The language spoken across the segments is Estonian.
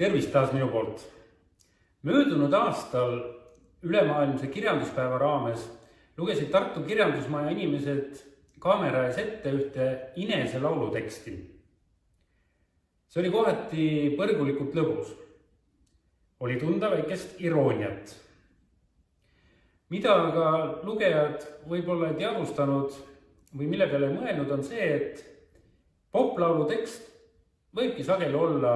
Tervist taas minu poolt. Möödunud aastal ülemaailmse kirjanduspäeva raames lugesid Tartu kirjandusmaja inimesed kaamera ees ette ühte Inese lauluteksti. See oli kohati põrgulikult lõbus. Oli tunda väikest irooniat. Mida aga lugejad võib-olla ei teadvustanud või mille peale mõelnud on see, et poplaulu tekst võibki sageli olla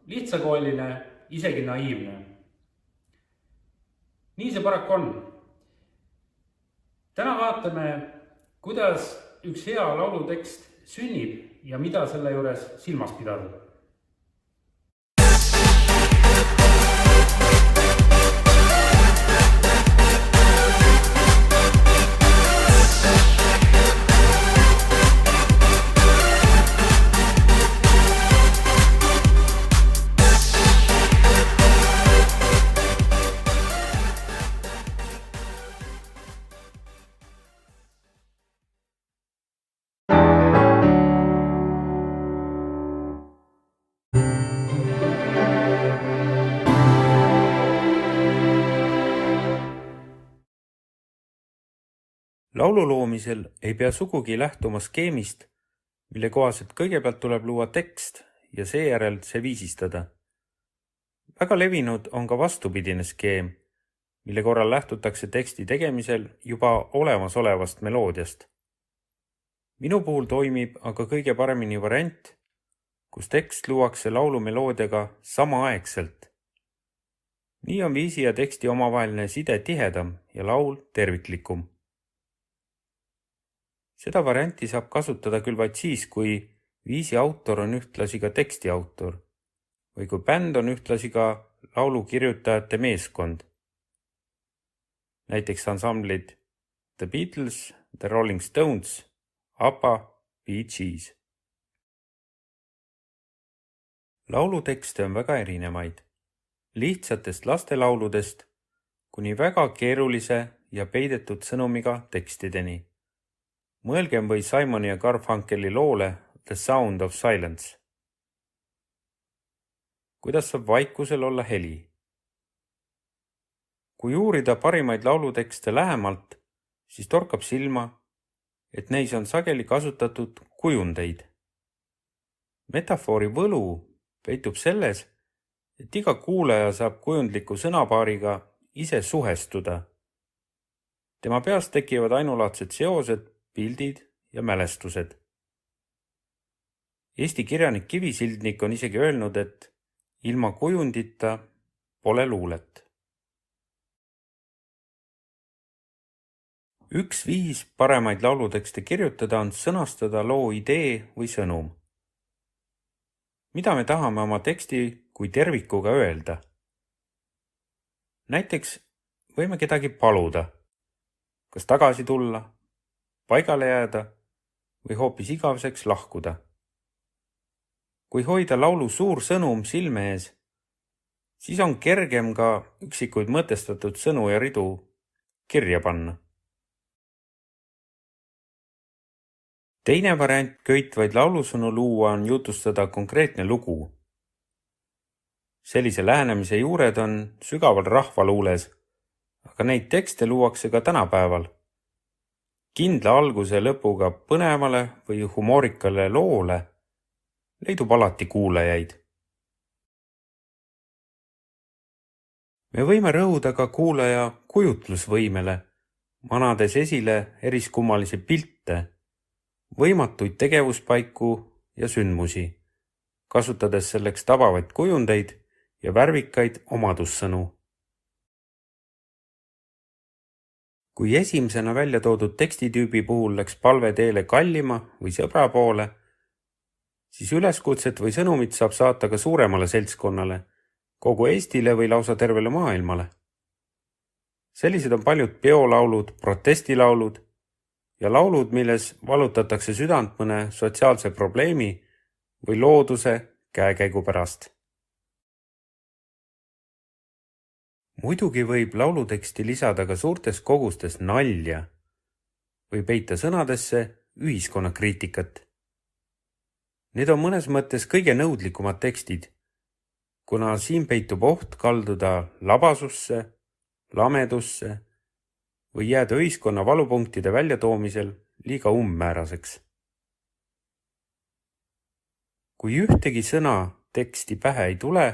lihtsakoeline, isegi naiivne. Nii see paraku on. Täna vaatame, kuidas üks hea laulutekst sünnib ja mida selle juures silmas pidada. Laulu loomisel ei pea sugugi lähtuma skeemist, mille kohaselt kõigepealt tuleb luua tekst ja seejärel see viisistada. Väga levinud on ka vastupidine skeem, mille korral lähtutakse teksti tegemisel juba olemasolevast meloodiast. Minu puhul toimib aga kõige paremini variant, kus tekst luuakse laulu meloodiaga samaaegselt. Nii on viisi ja teksti omavaheline side tihedam ja laul terviklikum. Seda varianti saab kasutada küll vaid siis, kui viisi autor on ühtlasi ka teksti autor või kui bänd on ühtlasi ka laulu kirjutajate meeskond. Näiteks ansamblid The Beatles, The Rolling Stones, ABBA, Bee Gees. Laulutekste on väga erinevaid, lihtsatest lastelauludest kuni väga keerulise ja peidetud sõnumiga tekstideni. Mõelgem või Simoni ja Garfunkeli loole The Sound of Silence. Kuidas saab vaikusel olla heli? Kui uurida parimaid laulutekste lähemalt, siis torkab silma, et neis on sageli kasutatud kujundeid. Metafoori võlu peitub selles, et iga kuulaja saab kujundliku sõnapaariga ise suhestuda. Tema peas tekivad ainulaadsed seosed, pildid ja mälestused. Eesti kirjanik Kivisildnik on isegi öelnud, et ilma kujundita pole luulet. Üks viis paremaid laulutekste kirjutada on sõnastada loo idee või sõnum. Mida me tahame oma teksti kui tervikuga öelda? Näiteks võime kedagi paluda, kas tagasi tulla, paigale jääda või hoopis igaveseks lahkuda. Kui hoida laulu suur sõnum silme ees, siis on kergem ka üksikuid mõtestatud sõnu ja ridu kirja panna. Teine variant köitvaid laulusõnu luua on jutustada konkreetne lugu. Sellise lähenemise juured on sügaval rahvaluules, aga neid tekste luuakse ka tänapäeval. Kindla alguse lõpuga põnevale või humoorikale loole leidub alati kuulajaid. Me võime rõhuda ka kuulaja kujutlusvõimele, manades esile eriskummalisi pilte, võimatuid tegevuspaiku ja sündmusi, kasutades selleks tabavaid kujundeid ja värvikaid omadussõnu. Kui esimesena välja toodud tekstitüübi puhul läks palve teele kallima või sõbra poole, siis üleskutset või sõnumit saab saata ka suuremale seltskonnale, kogu Eestile või lausa tervele maailmale. Sellised on paljud peolaulud, protestilaulud ja laulud, milles valutatakse südant mõne sotsiaalse probleemi või looduse käekäigu pärast. Muidugi võib lauluteksti lisada ka suurtes kogustes nalja või peita sõnadesse ühiskonnakriitikat. Need on mõnes mõttes kõige nõudlikumad tekstid, kuna siin peitub oht kalduda labasusse, lamedusse või jääda ühiskonna valupunktide väljatoomisel liiga umbmääraseks. Kui ühtegi sõna teksti pähe ei tule,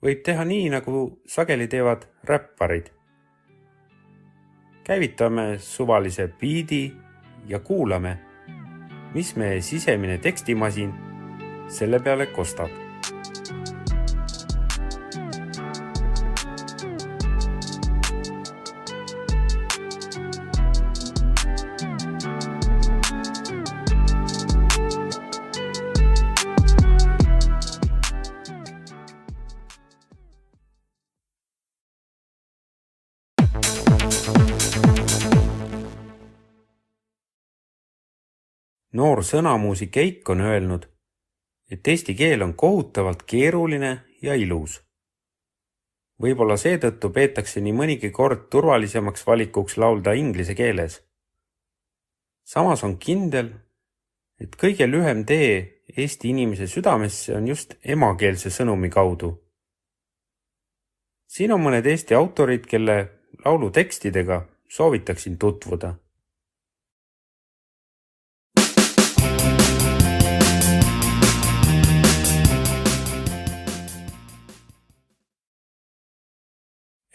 võib teha nii, nagu sageli teevad räpparid. Käivitame suvalise biidi ja kuulame, mis meie sisemine tekstimasin selle peale kostab. Noor sõnamuusik Eik on öelnud, et eesti keel on kohutavalt keeruline ja ilus. Võib-olla seetõttu peetakse nii mõnigi kord turvalisemaks valikuks laulda inglise keeles. Samas on kindel, et kõige lühem tee Eesti inimese südamesse on just emakeelse sõnumi kaudu. Siin on mõned Eesti autorid, kelle laulu tekstidega soovitaksin tutvuda.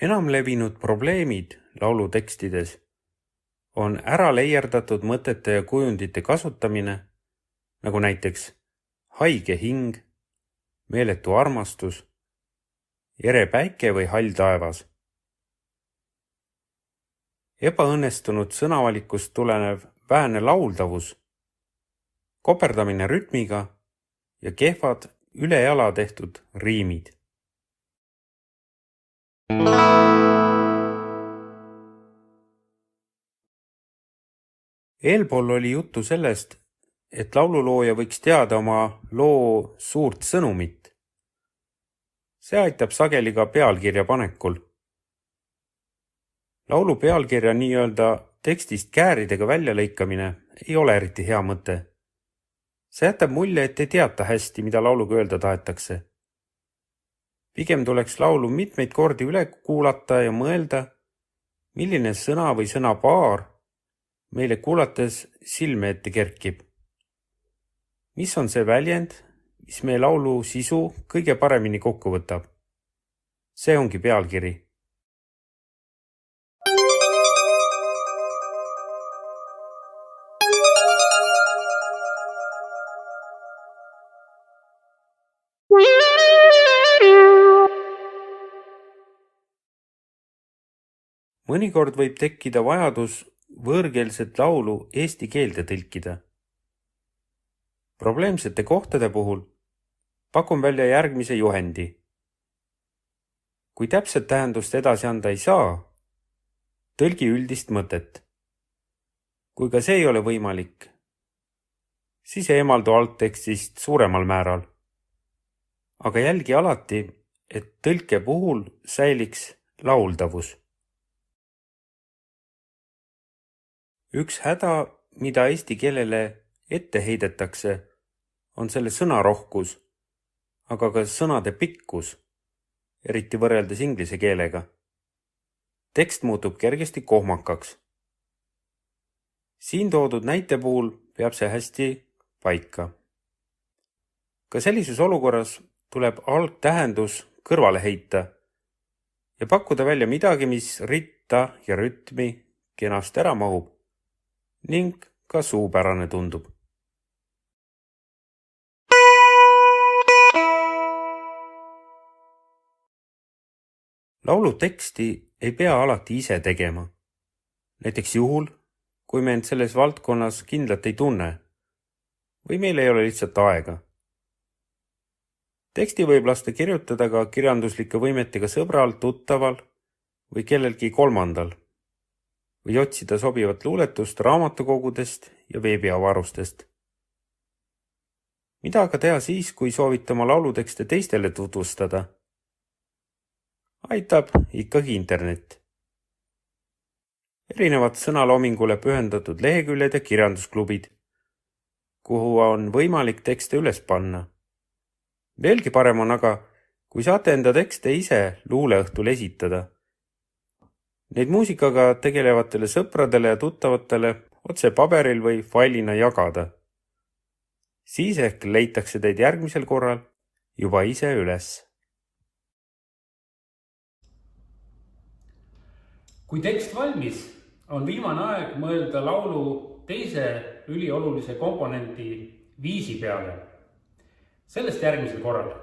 Enamlevinud probleemid laulu tekstides on ära leierdatud mõtete ja kujundite kasutamine, nagu näiteks haige hing, meeletu armastus, ere päike või hall taevas. Ebaõnnestunud sõnavalikust tulenev vähene lauldavus, koperdamine rütmiga ja kehvad ülejala tehtud riimid. Eelpool oli juttu sellest, et laululooja võiks teada oma loo suurt sõnumit. See aitab sageli ka pealkirja panekul. Laulu pealkirja nii-öelda tekstist kääridega väljalõikamine ei ole eriti hea mõte. See jätab mulje, et ei teata hästi, mida lauluga öelda tahetakse. Pigem tuleks laulu mitmeid kordi üle kuulata ja mõelda, milline sõna või sõnapaar meile kuulates silme ette kerkib. Mis on see väljend, mis meie laulu sisu kõige paremini kokku võtab? See ongi pealkiri. Mõnikord võib tekkida vajadus võõrkeelset laulu eesti keelde tõlkida. Probleemsete kohtade puhul pakun välja järgmise juhendi. Kui täpset tähendust edasi anda ei saa, tõlgi üldist mõtet. Kui ka see ei ole võimalik, siis eemaldu alttekstist suuremal määral. Aga jälgi alati, et tõlke puhul säiliks lauldavus. Üks häda, mida eesti keelele ette heidetakse, on selle sõnarohkus, aga ka sõnade pikkus, eriti võrreldes inglise keelega. Tekst muutub kergesti kohmakaks. Siin toodud näite puhul peab see hästi paika. Ka sellises olukorras tuleb algtähendus kõrvale heita ja pakkuda välja midagi, mis ritta ja rütmi kenasti ära mahub ning ka suupärane tundub. Laulu teksti ei pea alati ise tegema. Näiteks juhul, kui me end selles valdkonnas kindlalt ei tunne või meil ei ole lihtsalt aega. Teksti võib lasta kirjutada ka kirjanduslike võimetega sõbral, tuttaval või kellelgi kolmandal või otsida sobivat luuletust raamatukogudest ja veebiavarustest. Mida aga teha siis, kui soovite oma laulutekste teistele tutvustada? Aitab ikkagi internet. Erinevad sõnaloomingule pühendatud leheküljed ja kirjandusklubid, kuhu on võimalik tekste üles panna. Veelgi parem on aga, kui saate enda tekste ise luuleõhtul esitada, neid muusikaga tegelevatele sõpradele ja tuttavatele otse paberil või failina jagada, siis ehk leitakse teid järgmisel korral juba ise üles. Kui tekst valmis, on viimane aeg mõelda laulu teise üliolulise komponendi viisi peale. Sellest järgmisel korral.